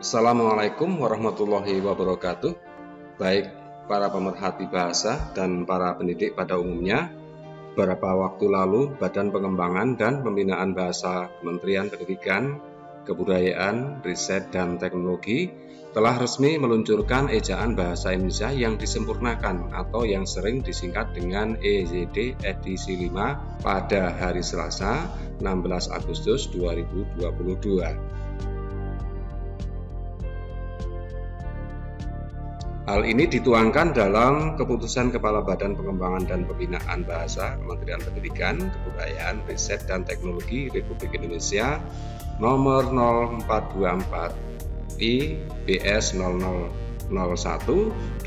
Assalamualaikum warahmatullahi wabarakatuh. Baik para pemerhati bahasa dan para pendidik pada umumnya, beberapa waktu lalu Badan Pengembangan dan Pembinaan Bahasa Kementerian Pendidikan, Kebudayaan, Riset, dan Teknologi telah resmi meluncurkan ejaan bahasa Indonesia yang disempurnakan atau yang sering disingkat dengan EZD edisi 5 pada hari Selasa 16 Agustus 2022. Hal ini dituangkan dalam Keputusan Kepala Badan Pengembangan dan Pembinaan Bahasa Kementerian Pendidikan, Kebudayaan, Riset, dan Teknologi Republik Indonesia nomor 0424 I/BS 0001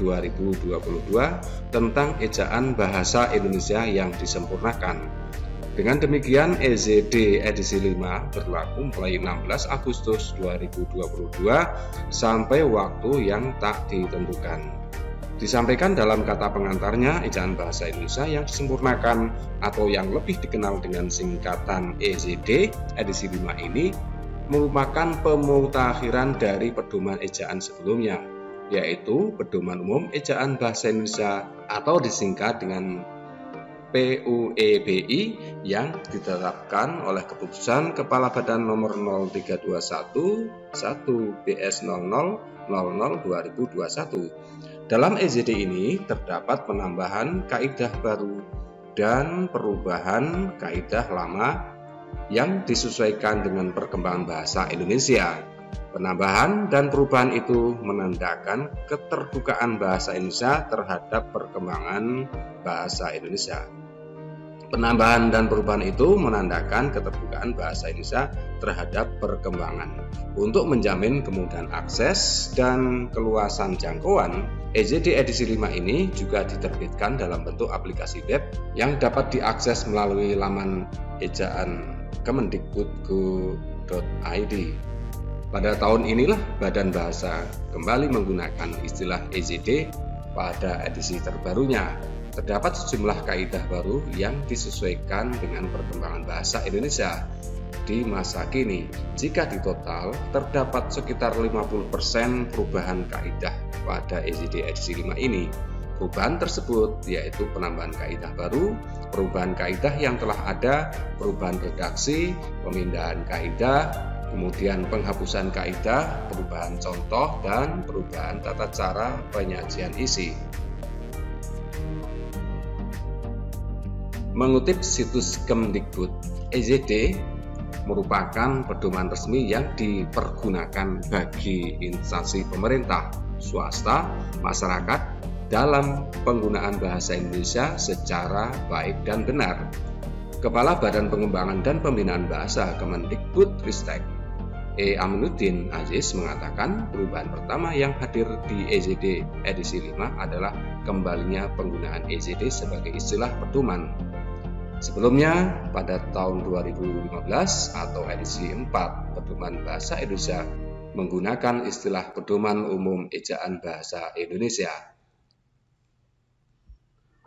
2022 tentang ejaan bahasa Indonesia yang disempurnakan. Dengan demikian, EZD edisi 5 berlaku mulai 16 Agustus 2022 sampai waktu yang tak ditentukan. Disampaikan dalam kata pengantarnya, ejaan bahasa Indonesia yang disempurnakan atau yang lebih dikenal dengan singkatan EZD edisi 5 ini merupakan pemutakhiran dari pedoman ejaan sebelumnya, yaitu Pedoman Umum Ejaan Bahasa Indonesia atau disingkat dengan PUEBI yang ditetapkan oleh Keputusan Kepala Badan nomor 0321 1/BS 0000 2021. Dalam EZD ini terdapat penambahan kaidah baru dan perubahan kaidah lama yang disesuaikan dengan perkembangan bahasa Indonesia. Penambahan dan perubahan itu menandakan keterbukaan bahasa Indonesia terhadap perkembangan bahasa Indonesia. Penambahan dan perubahan itu menandakan keterbukaan bahasa Indonesia terhadap perkembangan. Untuk menjamin kemudahan akses dan keluasan jangkauan, EZD edisi 5 ini juga diterbitkan dalam bentuk aplikasi web yang dapat diakses melalui laman ejaan kemendikbud.go.id. Pada tahun inilah Badan Bahasa kembali menggunakan istilah EZD pada edisi terbarunya. Terdapat sejumlah kaidah baru yang disesuaikan dengan perkembangan bahasa Indonesia di masa kini. Jika ditotal, terdapat sekitar 50% perubahan kaidah pada EZD edisi 5 ini. Perubahan tersebut yaitu penambahan kaidah baru, perubahan kaidah yang telah ada, perubahan redaksi, pemindahan kaidah, kemudian penghapusan kaidah, perubahan contoh, dan perubahan tata cara penyajian isi. Mengutip situs Kemdikbud, EZD merupakan pedoman resmi yang dipergunakan bagi instansi pemerintah, swasta, masyarakat dalam penggunaan bahasa Indonesia secara baik dan benar. Kepala Badan Pengembangan dan Pembinaan Bahasa Kemendikbudristek Aminuddin Aziz mengatakan perubahan pertama yang hadir di EZD edisi 5 adalah kembalinya penggunaan EZD sebagai istilah pedoman. Sebelumnya, pada tahun 2015 atau edisi 4 Pedoman Bahasa Indonesia menggunakan istilah Pedoman Umum Ejaan Bahasa Indonesia.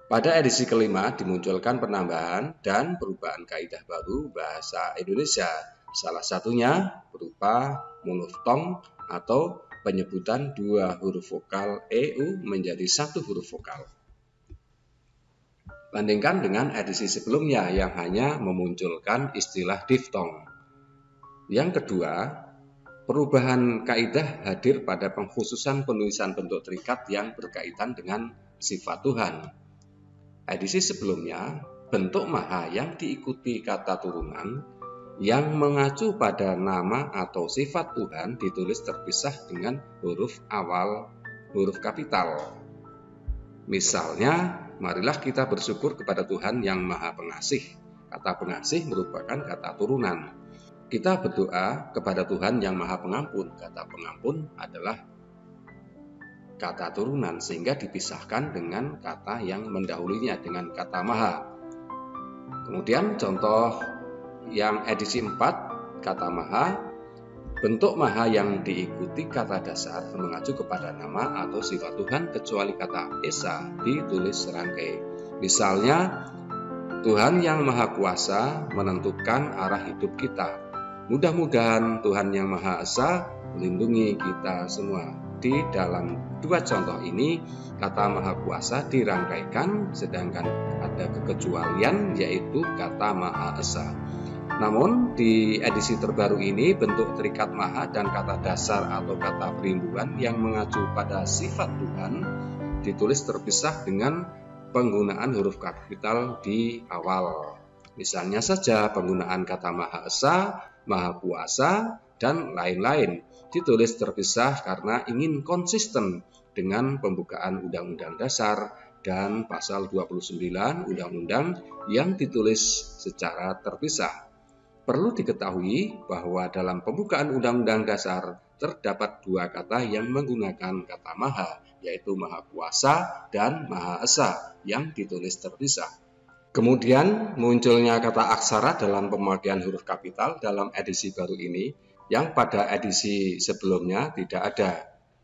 Pada edisi kelima dimunculkan penambahan dan perubahan kaidah baru bahasa Indonesia. Salah satunya berupa monoftong atau penyebutan dua huruf vokal EU menjadi satu huruf vokal. Bandingkan dengan edisi sebelumnya yang hanya memunculkan istilah diftong. Yang kedua, perubahan kaidah hadir pada pengkhususan penulisan bentuk terikat yang berkaitan dengan sifat Tuhan. Edisi sebelumnya, bentuk maha yang diikuti kata turunan yang mengacu pada nama atau sifat Tuhan ditulis terpisah dengan huruf awal huruf kapital. Misalnya, marilah kita bersyukur kepada Tuhan yang Maha Pengasih. Kata pengasih merupakan kata turunan. Kita berdoa kepada Tuhan yang Maha Pengampun. Kata pengampun adalah kata turunan sehingga dipisahkan dengan kata yang mendahulunya dengan kata maha. Kemudian contoh yang edisi 4, kata maha, bentuk maha yang diikuti kata dasar mengacu kepada nama atau sifat Tuhan kecuali kata esa ditulis serangkai. Misalnya, Tuhan yang Maha Kuasa menentukan arah hidup kita. Mudah-mudahan Tuhan Yang Maha Esa melindungi kita semua. Di dalam dua contoh ini, kata Maha Kuasa dirangkaikan, sedangkan ada kekecualian yaitu kata Maha Esa. Namun di edisi terbaru ini, bentuk terikat maha dan kata dasar atau kata perimbuhan yang mengacu pada sifat Tuhan ditulis terpisah dengan penggunaan huruf kapital di awal. Misalnya saja penggunaan kata Maha Esa, Maha Kuasa, dan lain-lain ditulis terpisah karena ingin konsisten dengan pembukaan Undang-Undang Dasar dan pasal 29 Undang-Undang yang ditulis secara terpisah. Perlu diketahui bahwa dalam pembukaan Undang-Undang Dasar terdapat dua kata yang menggunakan kata Maha, yaitu Maha Kuasa dan Maha Esa yang ditulis terpisah. Kemudian munculnya kata aksara dalam pemakaian huruf kapital dalam edisi baru ini yang pada edisi sebelumnya tidak ada.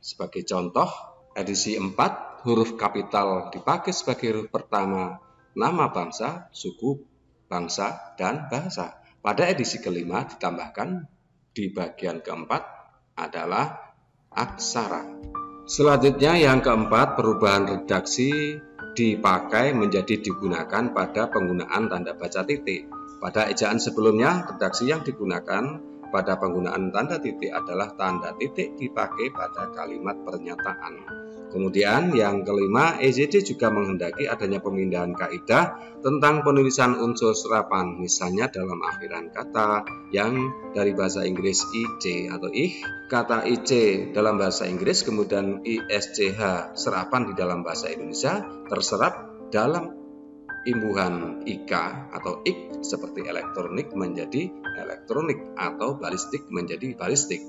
Sebagai contoh, edisi 4 huruf kapital dipakai sebagai huruf pertama nama bangsa, suku, bangsa, dan bahasa. Pada edisi kelima ditambahkan di bagian keempat adalah aksara. Selanjutnya yang keempat, perubahan redaksi dipakai menjadi digunakan pada penggunaan tanda baca titik. Pada ejaan sebelumnya, redaksi yang digunakan pada penggunaan tanda titik adalah tanda titik dipakai pada kalimat pernyataan. Kemudian yang kelima, EZD juga menghendaki adanya pemindahan kaidah tentang penulisan unsur serapan, misalnya dalam akhiran kata yang dari bahasa Inggris IC atau ih, kata IC dalam bahasa Inggris, kemudian ISCH serapan di dalam bahasa Indonesia terserap dalam imbuhan IK atau IK seperti elektronik menjadi elektronik atau balistik menjadi balistik.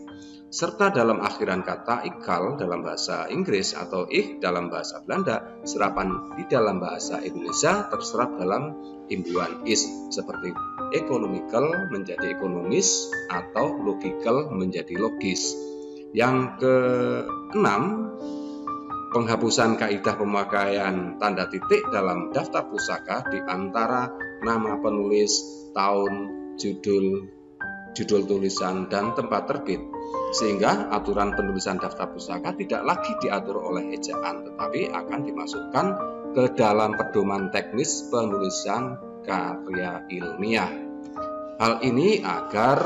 Serta dalam akhiran kata ikal dalam bahasa Inggris atau ih dalam bahasa Belanda, serapan di dalam bahasa Indonesia terserap dalam imbuhan is seperti economical menjadi ekonomis atau logical menjadi logis. Yang keenam, penghapusan kaidah pemakaian tanda titik dalam daftar pusaka di antara nama penulis, tahun, judul tulisan, dan tempat terbit. Sehingga aturan penulisan daftar pusaka tidak lagi diatur oleh ejaan, tetapi akan dimasukkan ke dalam pedoman teknis penulisan karya ilmiah. Hal ini agar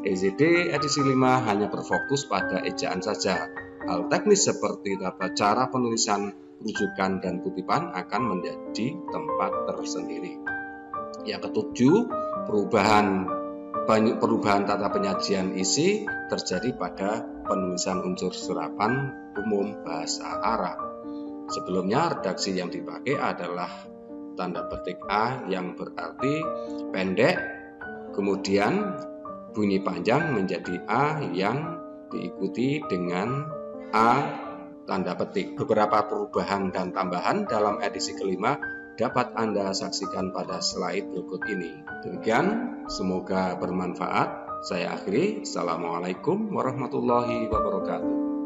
EZD edisi 5 hanya berfokus pada ejaan saja. Hal teknis seperti tata cara penulisan, rujukan, dan kutipan akan menjadi tempat tersendiri. Yang ketujuh, perubahan tata penyajian isi terjadi pada penulisan unsur serapan umum bahasa Arab. Sebelumnya redaksi yang dipakai adalah tanda petik A yang berarti pendek, kemudian bunyi panjang menjadi A yang diikuti dengan A tanda petik. Beberapa perubahan dan tambahan dalam edisi kelima dapat Anda saksikan pada slide berikut ini. Demikian, semoga bermanfaat. Saya akhiri. Assalamualaikum warahmatullahi wabarakatuh.